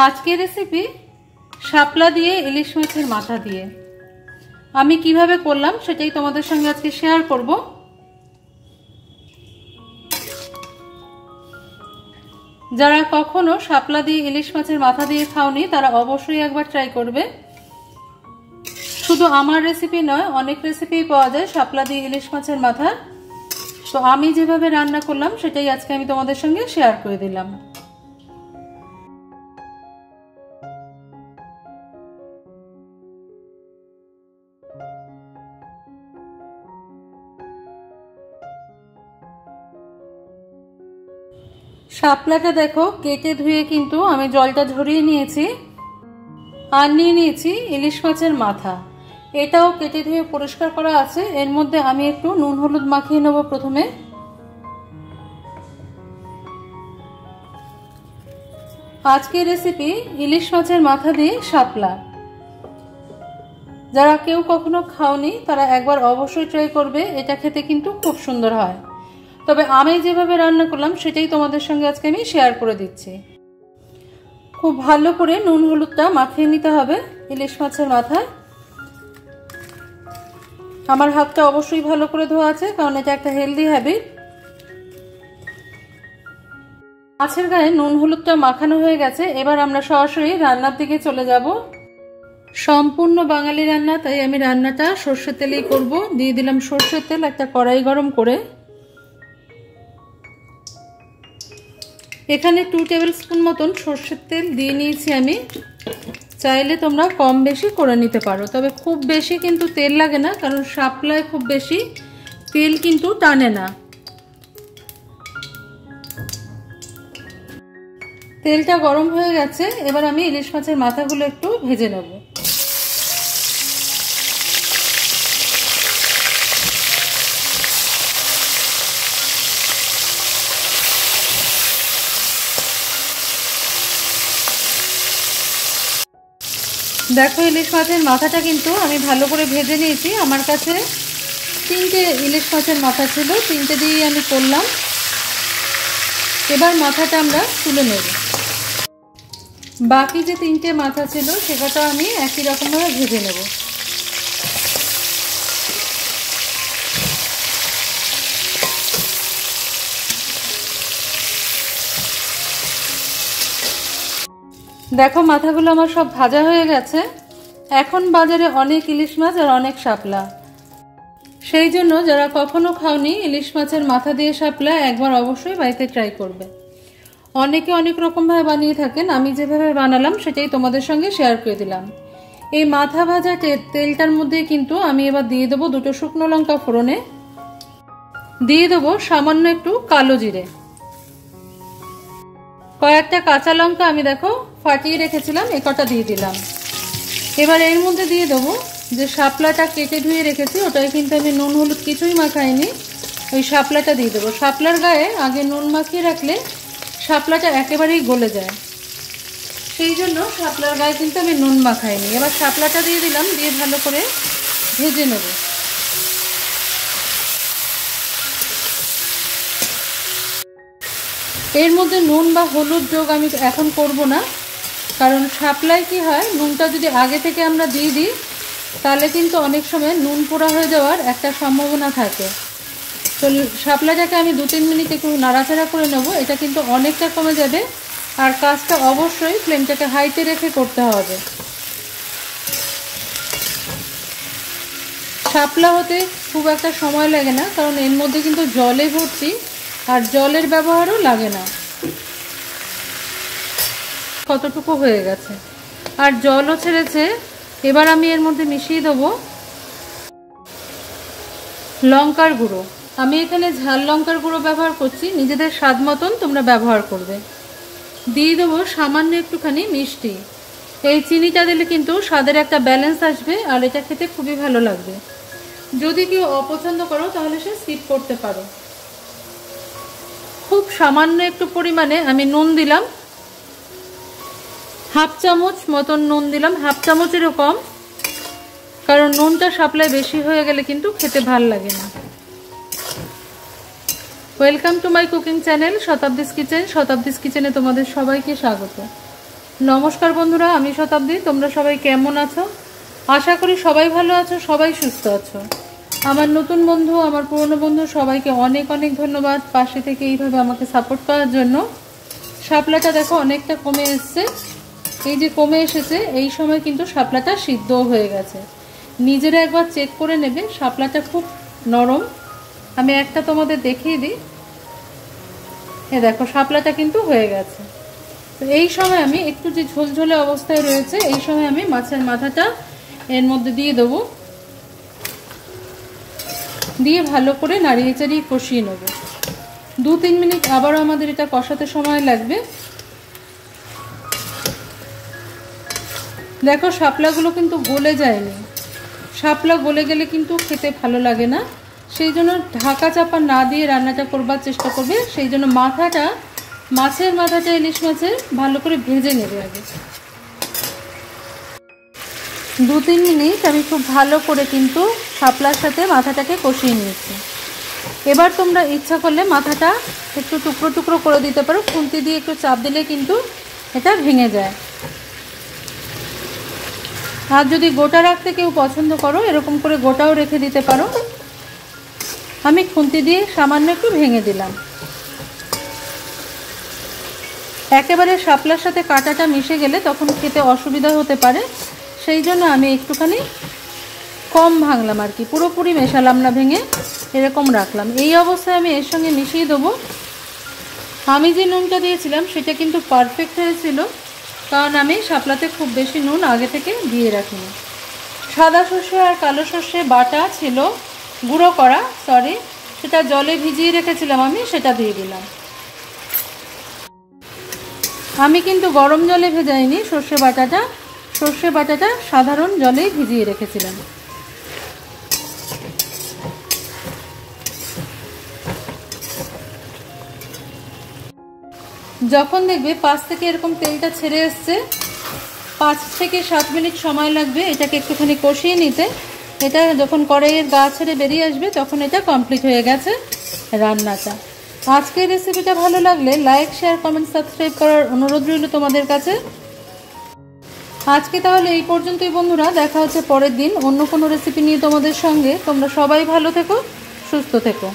আজকের রেসিপি শাপলা দিয়ে ইলিশ মাছের মাথা দিয়ে। আমি কিভাবে করলাম সেটাই তোমাদের সঙ্গে আজকে শেয়ার করব। যারা কখনো শাপলা দিয়ে ইলিশ মাছের মাথা দিয়ে খাওনি তারা অবশ্যই একবার ট্রাই করবে। শুধু আমার রেসিপি নয়, অনেক রেসিপি পাওয়া যায় শাপলা দিয়ে ইলিশ মাছের মাথা। তো আমি যেভাবে রান্না করলাম সেটাই আজকে আমি তোমাদের সঙ্গে শেয়ার করে দিলাম। শাপলাটা দেখো কেটে ধুয়ে কিন্তু আমি জলটা ঝরিয়ে নিয়েছি, আর নিয়ে নিয়েছি ইলিশ মাছের মাথা। এটাও কেটে ধুয়ে পরিষ্কার করা আছে। এর মধ্যে আমি একটু নুন হলুদ মাখিয়ে নেব প্রথমে। আজকের রেসিপি ইলিশ মাছের মাথা দিয়ে শাপলা। যারা কেউ কখনো খাওনি তারা একবার অবশ্যই ট্রাই করবে। এটা খেতে কিন্তু খুব সুন্দর হয়। তবে আমি যেভাবে রান্না করলাম সেটাই তোমাদের সঙ্গে আজকে আমি শেয়ার করে দিচ্ছি। খুব ভালো করে নুন হলুদটা মাখিয়ে নিতে হবে ইলিশ মাছের মাথায়। আমার হাতটা অবশ্যই ভালো করে ধোয়া আছে, কারণ এটা একটা হেলদি হ্যাবিট। মাছের গায়ে নুন হলুদটা মাখানো হয়ে গেছে। এবার আমরা সরাসরি রান্নার দিকে চলে যাব। সম্পূর্ণ বাঙালি রান্না, তাই আমি রান্নাটা সর্ষের তেলেই করব। দিয়ে দিলাম সর্ষের তেল। একটা কড়াই গরম করে এখানে 2 টেবিল স্পুন মতন সর্ষের তেল দিয়ে নিয়েছি আমি। চাইলে তোমরা কম বেশি করে নিতে পারো, তবে খুব বেশি কিন্তু তেল লাগে না, কারণ শাপলায় খুব বেশি তেল কিন্তু টানে না। তেলটা গরম হয়ে গেছে। এবার আমি ইলিশ মাছের মাথাগুলো একটু ভেজে নেব। দেখো ইলিশ মাছের মাথাটা কিন্তু আমি ভালো করে ভেজে নিয়েছি। আমার কাছে 3টে ইলিশ মাছের মাথা ছিল, 3টে দিয়েই আমি করলাম। এবার মাথাটা আমরা তুলে নেব। বাকি যে 3টে মাথা ছিল সেটা আমি একই রকমভাবে ভেজে নেব। দেখো মাথাগুলো আমার সব ভাজা হয়ে গেছে। এখন বাজারে অনেক ইলিশ মাছ আর অনেক শাপলা, সেই জন্য যারা কখনো খাওনি ইলিশ মাছের মাথা দিয়ে শাপলা একবার অবশ্যই বাড়িতে ট্রাই করবে। অনেকে অনেক রকমভাবে বানিয়ে থাকেন, আমি যেভাবে বানালাম সেটাই তোমাদের সঙ্গে শেয়ার করে দিলাম। এই মাথা ভাজা তেলটার মধ্যে কিন্তু আমি এবার দিয়ে দেবো 2টো শুকনো লঙ্কা ফোড়নে, দিয়ে দেবো সামান্য একটু কালো জিরে, কয়েকটা কাঁচা লঙ্কা আমি দেখো ফাটিয়ে রেখেছিলাম, এ কটা দিয়ে দিলাম। এবার এর মধ্যে দিয়ে দেবো যে শাপলাটা কেটে ধুয়ে রেখেছি, ওটাই কিন্তু আমি নুন হলুদ কিছুই মাখাইনি। ওই শাপলাটা দিয়ে দেবো। শাপলার গায়ে আগে নুন মাখিয়ে রাখলে শাপলাটা একেবারেই গলে যায়, সেই জন্য শাপলার গায়ে কিন্তু আমি নুন মাখাইনি। এবার শাপলাটা দিয়ে দিলাম, দিয়ে ভালো করে ভেজে নেব। এর মধ্যে নুন বা হলুদ যোগ আমি এখন করব না, কারণ শাপলায় কি হয়, নুনটা যদি আগে থেকে আমরা দিয়ে দিই তাহলে কিন্তু অনেক সময় নুন পোড়া হয়ে যাওয়ার একটা সম্ভাবনা থাকে। তো শাপলাটাকে আমি 2-3 মিনিট একটু নাড়াচাড়া করে নেব। এটা কিন্তু অনেকটা কমে যাবে, আর কাজটা অবশ্যই ফ্লেমটাকে হাইতে রেখে করতে হবে। শাপলা হতে খুব একটা সময় লাগে না, কারণ এর মধ্যে কিন্তু জলে ভর্তি, আর জলের ব্যবহারও লাগে না। কতটুকু হয়ে গেছে আর জলও ছেড়েছে। এবার আমি এর মধ্যে মিশিয়ে দেবো লঙ্কার গুঁড়ো। আমি এখানে ঝাল লঙ্কার গুঁড়ো ব্যবহার করছি, নিজেদের স্বাদ মতন তোমরা ব্যবহার করবে। দিয়ে দেবো সামান্য একটুখানি মিষ্টি। এই চিনিটা দিলে কিন্তু স্বাদের একটা ব্যালেন্স আসবে, আর এটা খেতে খুবই ভালো লাগবে। যদি কেউ অপছন্দ করো তাহলে সে স্কিপ করতে পারো। খুব সামান্য একটু পরিমাণে আমি নুন দিলাম, 1/2 চামচ মতন নুন দিলাম, 1/2 চামচেরও কম, কারণ নুনটা শাপলায় বেশি হয়ে গেলে কিন্তু খেতে ভাল লাগে না। Welcome to my cooking channel Shatabdi's kitchen. Shatabdi's কিচেনে তোমাদের সবাইকে স্বাগত। নমস্কার বন্ধুরা, আমি শতাব্দী। তোমরা সবাই কেমন আছো? আশা করি সবাই ভালো আছো, সবাই সুস্থ আছো। আমার নতুন বন্ধু, আমার পুরনো বন্ধু, সবাইকে অনেক অনেক ধন্যবাদ পাশে থেকে এইভাবে আমাকে সাপোর্ট করার জন্য। শাপলাটা দেখো অনেকটা কমে এসছে। এই যে কমে এসেছে, এই সময় কিন্তু শাপলাটা সিদ্ধ হয়ে গেছে। নিজেরা একবার চেক করে নেবে, শাপলাটা খুব নরম। আমি একটা তোমাদের দেখিয়ে দিই। এ দেখো, শাপলাটা কিন্তু হয়ে গেছে। তো এই সময় আমি একটু যে ঝোলঝোলে অবস্থায় রয়েছে, এই সময় আমি মাছের মাথাটা এর মধ্যে দিয়ে দেবো, দিয়ে ভালো করে নাড়িয়ে চাড়িয়ে কষিয়ে নেব। 2-3 মিনিট আবারও আমাদের এটা কষাতে সময় লাগবে। দেখো শাপলাগুলো কিন্তু গলে যায়নি। শাপলা গলে গেলে কিন্তু খেতে ভালো লাগে না, সেই জন্য ঢাকা চাপা না দিয়ে রান্নাটা করবার চেষ্টা করবে। সেই জন্য মাছের মাথাটা ইলিশ মাছের ভালো করে ভেজে নেবে আগে। 2-3 মিনিট আমি খুব ভালো করে কিন্তু শাপলার সাথে মাথাটাকে কষিয়ে নিয়েছি। এবার তোমরা ইচ্ছা করলে মাথাটা একটু টুকরো টুকরো করে দিতে পারো, খুন্তি দিয়ে একটু চাপ দিলে কিন্তু এটা ভেঙে যায়। আর যদি গোটা রাখতে কেউ পছন্দ করো, এরকম করে গোটাও রেখে দিতে পারো। আমি খুন্তি দিয়ে সামান্য একটু ভেঙে দিলাম। একেবারে শাপলার সাথে কাঁটাটা মিশে গেলে তখন খেতে অসুবিধা হতে পারে, সেই জন্য আমি একটুখানি কম ভাঙলাম আর কি, পুরোপুরি মেশালাম না, ভেঙে এরকম রাখলাম। এই অবস্থায় আমি এর সঙ্গে মিশিয়ে দেবো। আমি যে নুনটা দিয়েছিলাম সেটা কিন্তু পারফেক্ট হয়েছিল, কারণ আমি শাপলাতে খুব বেশি নুন আগে থেকে দিয়ে রাখিনি। সাদা সর্ষে আর কালো সর্ষে বাটা ছিল, গুঁড়ো করা, সেটা জলে ভিজিয়ে রেখেছিলাম আমি, সেটা দিয়ে দিলাম। আমি কিন্তু গরম জলে ভেজাইনি সর্ষে বাটাটা সাধারণ জলেই ভিজিয়ে রেখেছিলাম। যখন দেখবে পাশ থেকে এরকম তেলটা ছেড়ে এসছে, 5 থেকে 7 মিনিট সময় লাগবে এটাকে একটুখানি কষিয়ে নিতে। এটা যখন কড়াইয়ের গা ছেড়ে বেরিয়ে আসবে তখন এটা কমপ্লিট হয়ে গেছে রান্নাটা। আজকের রেসিপিটা ভালো লাগলে লাইক, শেয়ার, কমেন্ট, সাবস্ক্রাইব করার অনুরোধ রইল তোমাদের কাছে। আজকে তাহলে এই পর্যন্তই বন্ধুরা, দেখা হচ্ছে পরের দিন অন্য কোনো রেসিপি নিয়ে তোমাদের সঙ্গে। তোমরা সবাই ভালো থেকো, সুস্থ থেকো।